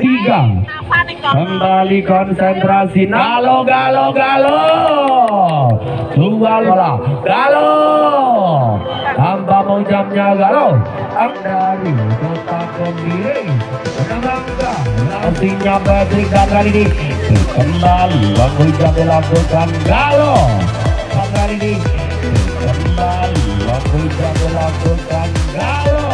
3. Kembali konsentrasi. Galo. Dual bola. Galo. Tanpa mau jamnya Galo. Dari kota Kediri. Menangga. Nantinya Patrick dan kali ini kembali waktu jam dilakukan Galo. Kali ini kembali waktu jam dilakukan Galo.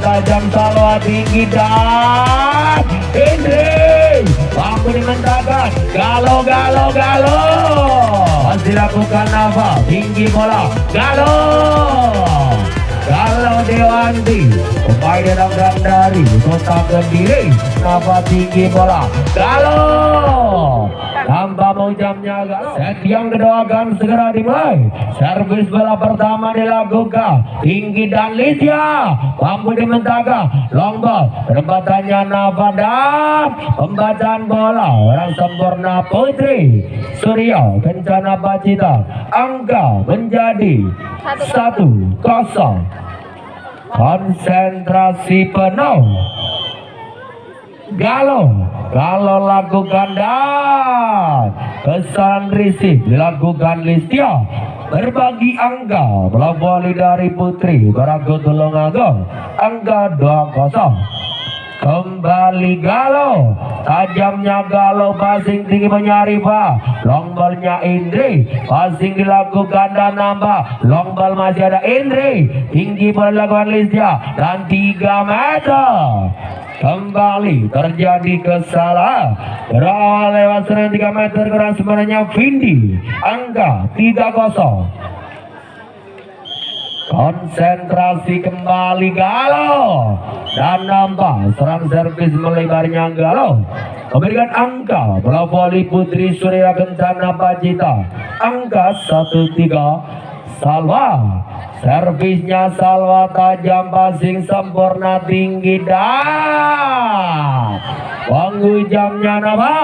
Tajam salwa tinggi dan Indri mampu dimenangkan. Galo masih lakukan Nava tinggi bola. Galo Dewanti pemain datang dari kota Kediri. Nava tinggi bola. Galo tanpa mau jamnya Galo. Set yang kedua akan segera dimulai. Servis bola pertama dilakukan tinggi dan Lydia mampu dimentangkan. Long ball penempatannya Nava dan pembacaan bola orang sempurna Putri Surya Kencana Pacita. Angka menjadi 1-0. Konsentrasi penuh. Galo lakukan dan kesalahan risik dilakukan Listia. Berbagi angka melalui dari Putri Barago Tulungagung. Angka 2-0. Kembali Galo, tajamnya Galo passing tinggi menyari Pak. Long ballnya Indri, passing dilakukan dan nambah. Long ball masih ada Indri, tinggi dilakukan Listia dan 3 meter. Kembali terjadi kesalahan. Berawal lewat serangan 3 meter kurang sebenarnya Vindi. Angka 3-0. Konsentrasi kembali Galo dan nampak serang servis melebarnya Galo memberikan angka bola voli Putri Surya Kencana Pacita. Angka 1-3. Salwa, servisnya Salwa tajam, passing sempurna tinggi dan waktu jamnya Nava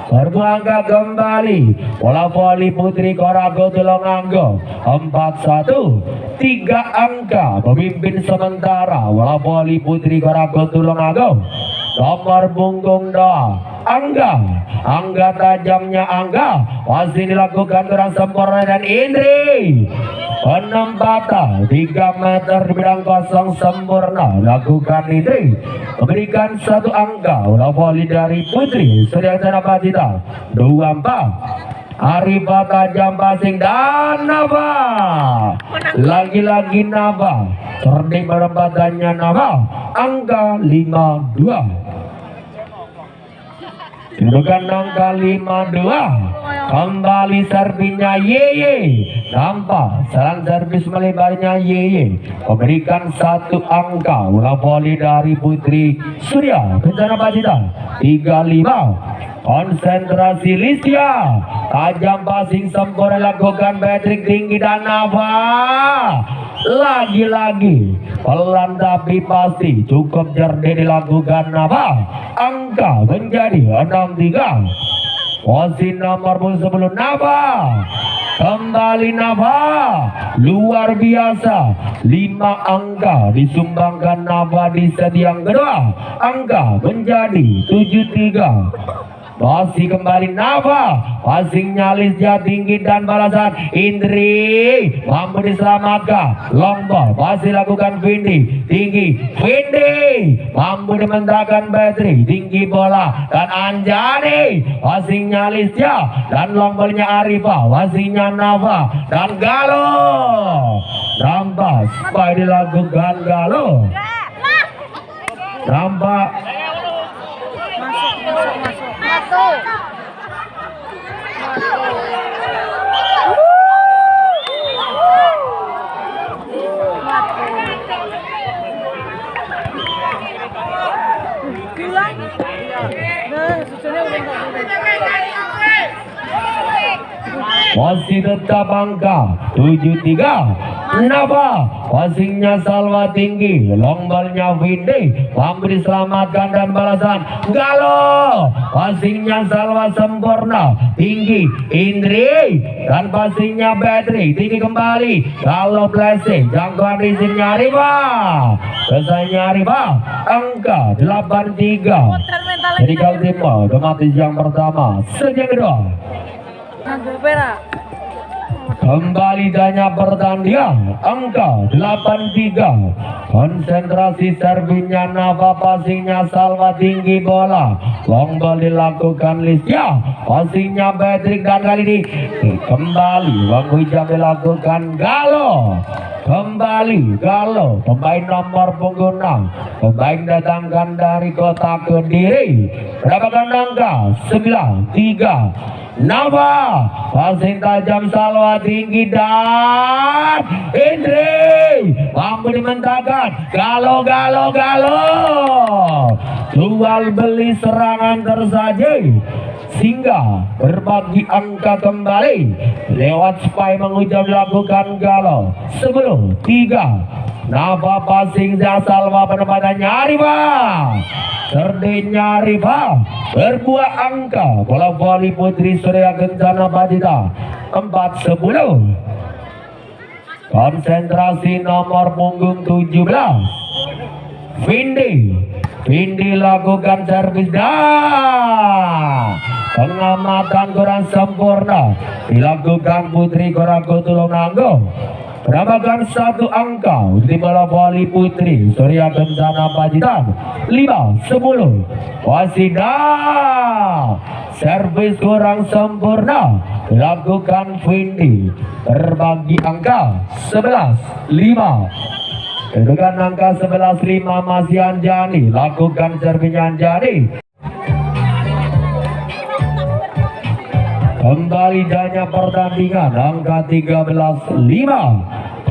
berbuangga kembali bola voli Putri Korago Tulungagung. 4-1. 3 angka pemimpin sementara bola voli Putri Korago Tulungagung. Nomor punggung 2 Angga tajamnya Angga masih dilakukan kurang sempurna dan Indri penempatan 3 meter di bidang kosong sempurna lakukan Indri memberikan 1 angka bola voli dari Putri Surya Kencana Pacita. 2-4. Arifah tajam passing dan Nava. Lagi-lagi Nava cerdik penempatannya Nava. Angka 5-2. Bukan angka 5-2. Kembali servisnya Yeye. Nampak serang servis melebarnya Yeye memberikan 1 angka bola voli dari Putri Surya Kencana Pacita. 3-5. Konsentrasi Listia, tajam passing sempurna lakukan Patrick tinggi dan Nava. Lagi-lagi pelan tapi pasti cukup jernih dilakukan Nava. Angka menjadi 6-3. Posisi nomor 10 Nava. Kembali Nava, luar biasa. 5 angka disumbangkan Nava di set yang kedua. Angka menjadi 7-3. Masih kembali Nava, passingnya Listia tinggi dan balasan Indri mampu diselamatkan. Long ball masih lakukan Vindi tinggi. Vindi mampu dimentahkan Patrick tinggi bola dan Anjani. Passingnya Listia dan long ballnya Arifah. Passingnya Nava dan Galo. Nampak supaya dilakukan Galo. Nampak masih tetap angka 7-3. Nava, passingnya Salwa tinggi, long ballnya Windy, mampu diselamatkan dan balasan Galo, passingnya Salwa sempurna, tinggi Indri, dan passingnya Badri, tinggi kembali, Galo blessing, jangkauan izinnya Riva, kesannya Riva, angka 83. Jadi kali timur, otomatis yang pertama, yang kedua. Kembali danya pertandingan angka 83. Konsentrasi servisnya Nava, passingnya Salwa tinggi bola, long ball dilakukan Lisya, passingnya Patrick dan kali ini kembali Bang Wijam dilakukan Galo. Kembali Galo, pemain nomor punggung 6, pemain datangkan dari kota Kediri, mendapatkan angka 93. Nava, passing tajam Salwa tinggi dan Indri mampu dimentahkan Galo. Jual beli serangan tersaji sehingga berbagi angka kembali lewat spy mengucap dilakukan Galo 10-3. Nava passing Salwa penempatannya Riva, serdinya Riva berbuah angka bola voli putri Surya Kencana Pacita 4-10. Konsentrasi nomor punggung 17 Windy lakukan servis dah, pengamatan kurang sempurna dilakukan putri Korago Tulungagung, mendapatkan 1 angka di bola voli putri Surya Kencana Pacitan 5-10. Wasida servis kurang sempurna dilakukan Windy, berbagi angka 11-5. Kedudukan angka 11-5 masih Anjani, lakukan servisnya Anjani. Kembali danya pertandingan angka 13-5.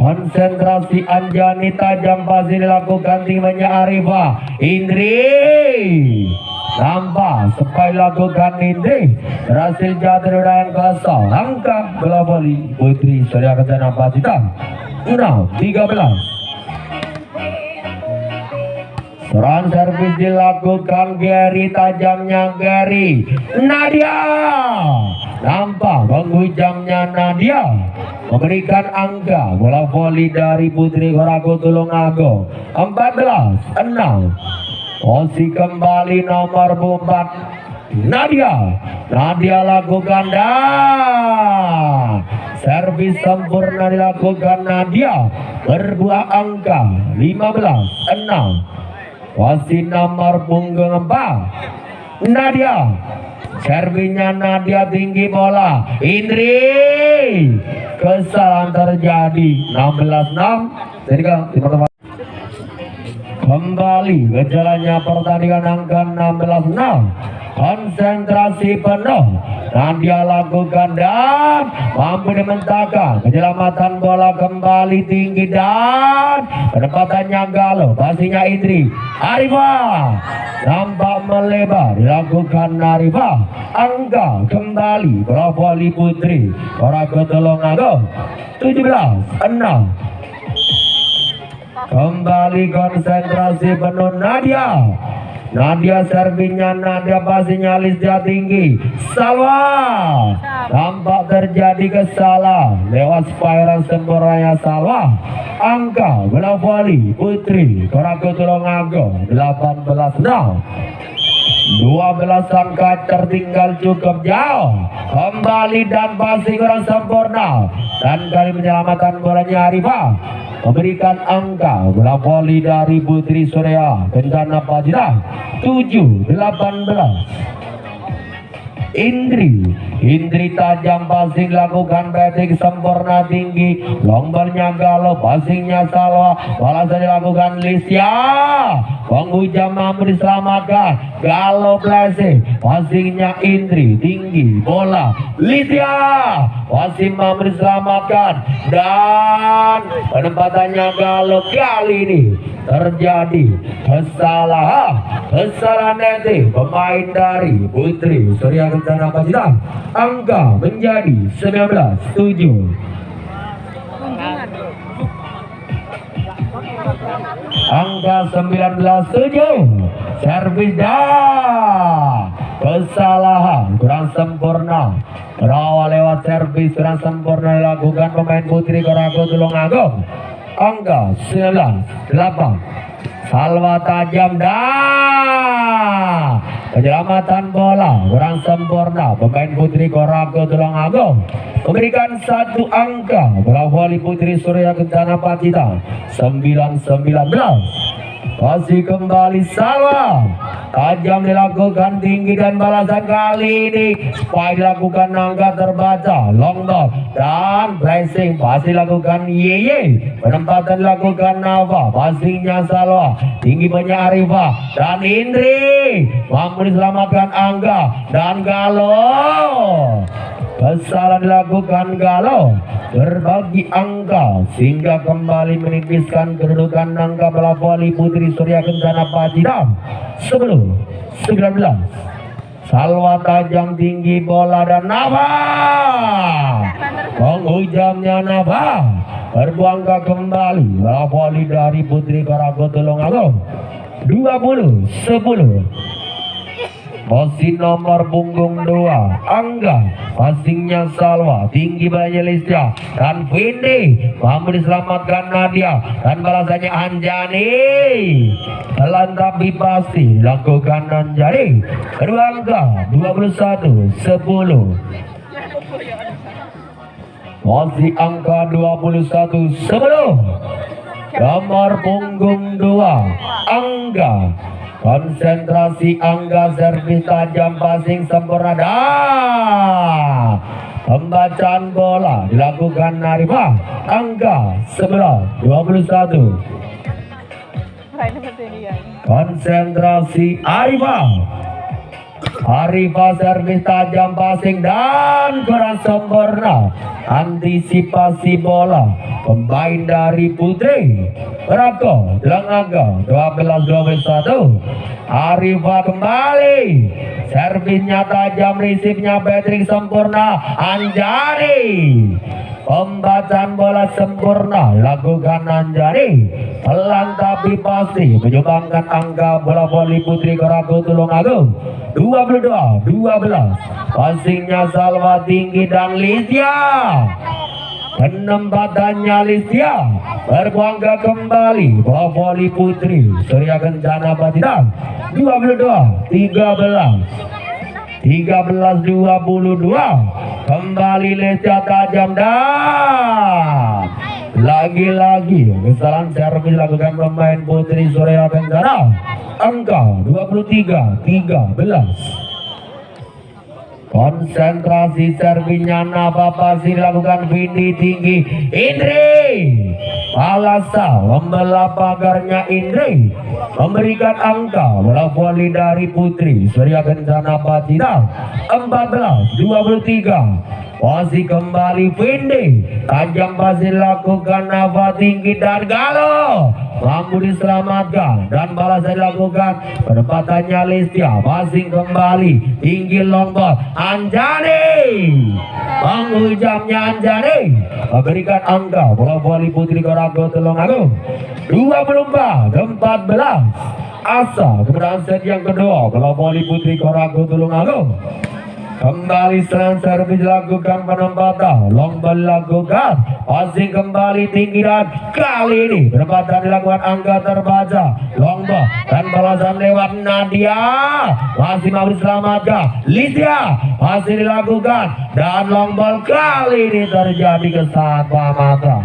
Konsentrasi Anjani tajam pasti dilakukan timnya Arifa. Indri nampak supaya lakukan Indri berhasil jatuh yang kosong. Angka bola voli putri Surya Kencana Pacitan 6-13. Serang servis dilakukan Gary, tajamnya Gary. Nadia nampak menghujamnya Nadia, memberikan angka bola voli dari putri Korago Tulungagung 14-6. Posisi kembali nomor 4 Nadia lakukan dan servis sempurna dilakukan Nadia, berbuah angka 15-6. Posisi nomor punggung 4 Nadia, servisnya Nadia tinggi bola Indri, kesalahan terjadi 16-6. Jadi kembali ke jalannya pertandingan angka 16-6. Konsentrasi penuh Nadia lakukan dan mampu dimentahkan, penyelamatan bola kembali tinggi dan penempatannya Galo, passingnya Indri. Arifa nampak melebar dilakukan Arifa, angka kembali bola voli putri Korago Tulungagung 17-6. Kembali konsentrasi penuh Nadia servisnya Nadia, passingnya Lisdia tinggi Salwa, tampak terjadi kesalahan lewat spiral sempurnanya Salwa. Angka bola voli putri Korago Tulungagung 18-6. 12 angka tertinggal cukup jauh. Kembali dan passing kurang sempurna dan kali penyelamatan bolanya Arifa, memberikan angka bola voli dari putri Surya Kencana Pacitan 7-18. Indri tajam passing lakukan batting sempurna tinggi, lombalnya Galo, passingnya Salwa, balasan dilakukan Lisya, penghujam mampu diselamatkan Galo blessing, passingnya Indri tinggi bola Lisya, passing mampu diselamatkan dan penempatannya Galo. Kali ini terjadi kesalahan nanti pemain dari putri Surya Kencana Pacitan, angka menjadi 19-7. Angka 19-7. Servis dah. Kesalahan kurang sempurna. Berawal lewat servis kurang sempurna dilakukan pemain putri Korago Tulungagung. Angka 19-8. Salwa tajam dah. Penyelamatan bola kurang sempurna. Pemain putri Korago Tulungagung memberikan 1 angka. Bola voli putri Surya Kencana Pacitan 9-19. Kasih kembali Salwa. Tajam dilakukan tinggi dan balasan kali ini. Spike dilakukan angka terbaca. Long ball dan pressing. Pasti dilakukan Yeye. Penempatan dilakukan Nava. Passingnya Salwa. Tinggi banyak Arifah. Dan Indri. Mampu diselamatkan Angga. Dan Galo. Kesalahan dilakukan Galo. Berbagi angka sehingga kembali menipiskan kedudukan angka bola voli putri Surya Kencana Pacitan 10-19. Salwa tajam tinggi bola dan Nava. Penghujamnya Nava. Berbuangka kembali bola voli dari putri Korago Tulungagung 20-10. Posisi nomor punggung 2 Angga. Passingnya Salwa. Tinggi banyak Listia dan Vindi. Mampu diselamatkan Nadia. Dan balasannya Anjani. Pelan tapi pasti dilakukan Anjani. Kedua angka 21-10. Posisi angka 21-10. Nomor punggung 2 Angga. Konsentrasi Angga, servis tajam, passing sempurna dah. Pembacaan bola dilakukan Arifah. Angga 11-21. Konsentrasi Arifah. Arifah servis tajam, passing dan kurang sempurna. Antisipasi bola pemain dari putri Korago Tulungagung 12-21. Arifah kembali. Servisnya tajam, risipnya Patrick sempurna. Anjani. Pembacaan bola sempurna lakukan Anjani. Pelan tapi pasti menyumbangkan angka bola voli putri Korago Tulungagung 22-12. Passingnya Salwa tinggi dan Listia. Penempatannya Listia. Berbuangga kembali bola voli putri Surya Kencana Pacitan 22-13. 13-22. Kembali Listia tajam dan lagi-lagi kesalahan servis dilakukan pemain putri Surya Kencana. Angka 23-13. Konsentrasi servisnya Nava, pasti dilakukan Vindi tinggi. Indri Palasa membelah pagarnya. Indri memberikan angka bola voli dari putri Surya Kencana Pacitan 14-23. Masih kembali Vindi. Tajam pasti dilakukan Nava tinggi dan Galo. Mampu diselamatkan dan balasan dilakukan. Penempatannya Listia. Passing kembali. Tinggi long ball. Anjani. Menghujamnya Anjani. Memberikan angka bola voli putri Korago Tulungagung 24-14. Asa kemudian set yang kedua bola voli putri Korago Tulungagung. Kembali serang servis dilakukan penempatan. Long ball dilakukan. Passing kembali tinggi dan kali ini penempatan dilakukan angka terbaca. Long ball dan balasan lewat Nadia. Masih mau diselamatkan Listia. Masih dilakukan dan long ball kali ini terjadi kesalah mata.